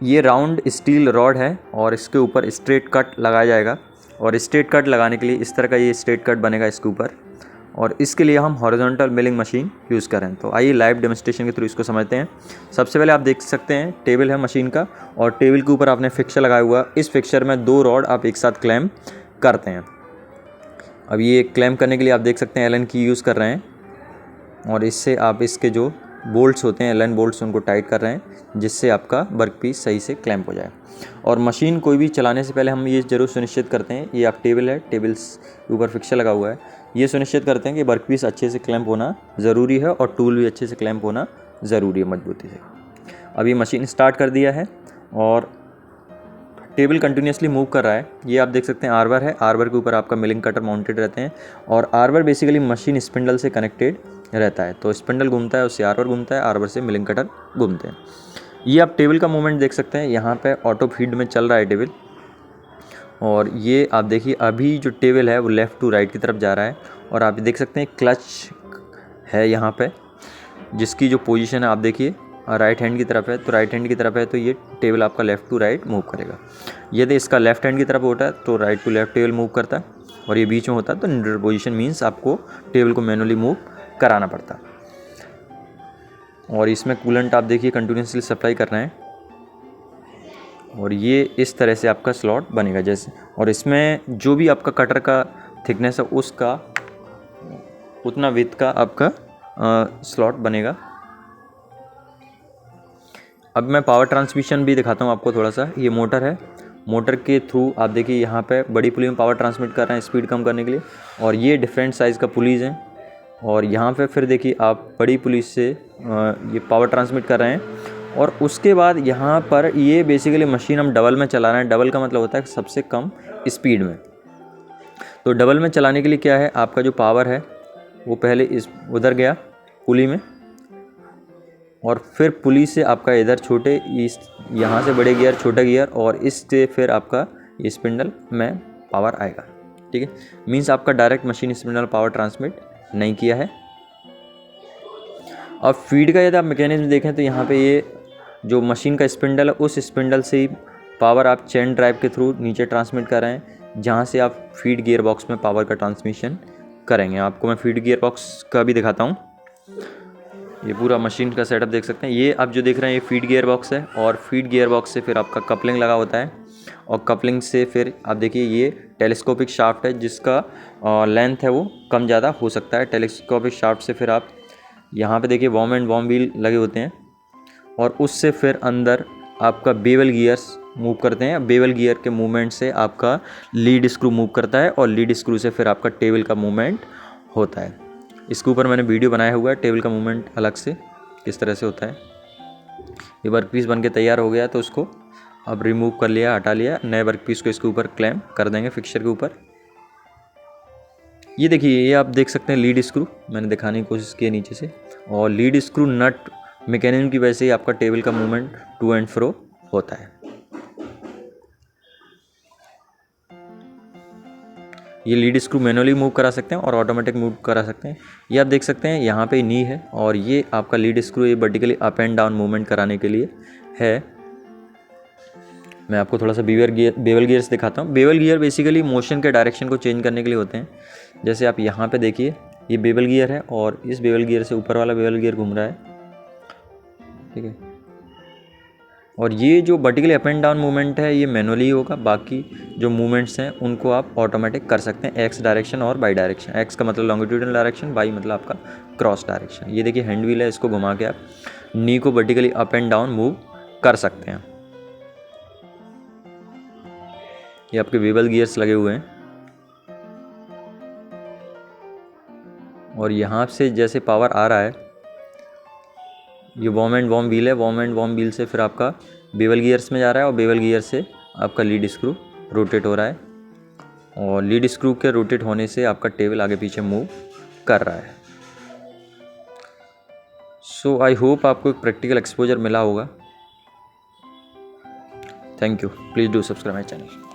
ये round steel rod है और इसके ऊपर स्ट्रेट कट लगाया जाएगा, और स्ट्रेट कट लगाने के लिए इस तरह का ये स्ट्रेट कट बनेगा इसके ऊपर, और इसके लिए हम हॉरिजॉन्टल मिलिंग मशीन यूज़ करें। तो आइए लाइव डेमोन्स्ट्रेशन के थ्रू इसको समझते हैं। सबसे पहले आप देख सकते हैं टेबल है मशीन का, और टेबल के ऊपर आपने फिक्सर लगाया हुआ। इस फिक्सर में 2 रॉड आप एक साथ क्लैम्प करते हैं। अब ये क्लैम्प करने के लिए आप देख सकते हैं एलन की यूज़ कर रहे हैं, और इससे आप इसके जो बोल्ट्स होते हैं एलन बोल्ट्स उनको टाइट कर रहे हैं, जिससे आपका वर्कपीस सही से क्लैम्प हो जाए। और मशीन कोई भी चलाने से पहले हम ये ज़रूर सुनिश्चित करते हैं, ये आप टेबल है, टेबल्स के ऊपर फिक्सर लगा हुआ है, ये सुनिश्चित करते हैं कि वर्कपीस अच्छे से क्लैम्प होना ज़रूरी है और टूल भी अच्छे से क्लैम्प होना ज़रूरी है मजबूती से। अब ये मशीन स्टार्ट कर दिया है और टेबल कंटिन्यूसली मूव कर रहा है। ये आप देख सकते हैं आर्बर है, आर्बर के ऊपर आपका मिलिंग कटर माउंटेड रहते हैं, और आर्बर बेसिकली मशीन स्पिंडल से कनेक्टेड रहता है। तो स्पिंडल घूमता है, उससे आर्बर घूमता है, आर्बर से मिलिंग कटर घूमते हैं। ये आप टेबल का मूवमेंट देख सकते हैं, यहाँ पे ऑटो फीड में चल रहा है टेबल, और ये आप देखिए अभी जो टेबल है वो लेफ़्ट टू राइट की तरफ जा रहा है, और आप देख सकते हैं क्लच है यहाँ पे, जिसकी जो पोजीशन है आप देखिए राइट हैंड की तरफ है, तो राइट हैंड की तरफ है तो ये टेबल आपका लेफ़्ट टू राइट मूव करेगा। यदि इसका लेफ़्ट हैंड की तरफ होता है तो right to left table move करता है, और ये बीच में होता है तो न्यूट्रल पोजीशन मीन्स आपको टेबल को मैनुअली मूव कराना पड़ता है। और इसमें कूलेंट आप देखिए कंटिन्यूसली सप्लाई कर रहे हैं, और ये इस तरह से आपका स्लॉट बनेगा जैसे, और इसमें जो भी आपका कटर का थिकनेस है उसका उतना विड्थ का आपका स्लॉट बनेगा। अब मैं पावर ट्रांसमिशन भी दिखाता हूँ आपको थोड़ा सा। ये मोटर है, मोटर के थ्रू आप देखिए यहाँ पे बड़ी पुली में पावर ट्रांसमिट कर रहे हैं स्पीड कम करने के लिए, और ये डिफरेंट साइज़ का पुलीज़ हैं, और यहाँ पे फिर देखिए आप बड़ी पुली से ये पावर ट्रांसमिट कर रहे हैं, और उसके बाद यहाँ पर ये बेसिकली मशीन हम डबल में चला रहे हैं। डबल का मतलब होता है सबसे कम स्पीड में। तो डबल में चलाने के लिए क्या है, आपका जो पावर है वो पहले इस उधर गया पुली में, और फिर पुली से आपका इधर छोटे इस यहाँ से बड़े गियर छोटा गियर, और इससे फिर आपका ये स्पिंडल में पावर आएगा। ठीक है, मीन्स आपका direct machine spindle power transmit नहीं किया है। अब फीड का यदि आप मैकेनिज्म देखें तो यहाँ पे ये जो मशीन का स्पिंडल है उस स्पिंडल से ही पावर आप चेन ड्राइव के थ्रू नीचे ट्रांसमिट कर रहे हैं, जहाँ से आप फीड गियर बॉक्स में पावर का ट्रांसमिशन करेंगे। आपको मैं फीड गियर बॉक्स का भी दिखाता हूँ। ये पूरा मशीन का सेटअप देख सकते हैं। ये आप जो देख रहे हैं ये फीड गियर बॉक्स है, और फीड गियर बॉक्स से फिर आपका कपलिंग लगा होता है, और कपलिंग से फिर आप देखिए ये टेलीस्कोपिक शाफ्ट है जिसका लेंथ है वो कम ज़्यादा हो सकता है। टेलीस्कोपिक शाफ्ट से फिर आप यहाँ पे देखिए वॉर्म एंड वॉर्म व्हील लगे होते हैं, और उससे फिर अंदर आपका बेवल गियर्स मूव करते हैं। बेवल गियर के मूवमेंट से आपका लीड स्क्रू मूव करता है, और लीड स्क्रू से फिर आपका टेबल का मूवमेंट होता है। इसके ऊपर मैंने वीडियो बनाया हुआ है टेबल का मूवमेंट अलग से किस तरह से होता है। ये वर्क पीस बन के तैयार हो गया तो उसको अब रिमूव कर लिया, हटा लिया, नए वर्क पीस को इसके ऊपर क्लैम्प कर देंगे फिक्सचर के ऊपर। ये देखिए ये आप देख सकते हैं लीड स्क्रू मैंने दिखाने की कोशिश की है नीचे से, और लीड स्क्रू नट मैकेनिज्म की वजह से ही आपका टेबल का मूवमेंट टू एंड फ्रो होता है। ये लीड स्क्रू मैनुअली मूव करा सकते हैं और ऑटोमेटिक मूव करा सकते हैं। ये आप देख सकते हैं यहाँ पे नी है, और ये आपका लीड स्क्रू ये vertically up and down movement कराने के लिए है। मैं आपको थोड़ा सा बेवल गियर्स दिखाता हूँ। बेवल गियर बेसिकली मोशन के डायरेक्शन को चेंज करने के लिए होते हैं। जैसे आप यहाँ पे देखिए ये बेवल गियर है, और इस बेवल गियर से ऊपर वाला बेवल गियर घूम रहा है। ठीक है, और ये जो vertically up and down movement है ये मैनुअली होगा, बाकी जो मूवमेंट्स हैं उनको आप ऑटोमेटिक कर सकते हैं एक्स डायरेक्शन और बाई डायरेक्शन। एक्स का मतलब लॉन्गिट्यूडनल डायरेक्शन, बाई मतलब आपका क्रॉस डायरेक्शन। ये देखिए हैंड व्हील है, इसको घुमा के आप नी को vertically up and down move कर सकते हैं। ये आपके बेवल गियर्स लगे हुए हैं, और यहाँ से जैसे पावर आ रहा है ये वॉर्म एंड वॉर्म व्हील है, वॉर्म एंड वॉर्म व्हील से फिर आपका बेवल गियर्स में जा रहा है, और बेवल गियर से आपका लीड स्क्रू रोटेट हो रहा है, और लीड स्क्रू के रोटेट होने से आपका टेबल आगे पीछे मूव कर रहा है। सो आई होप आपको एक प्रैक्टिकल एक्सपोजर मिला होगा। Thank you, please do subscribe my channel.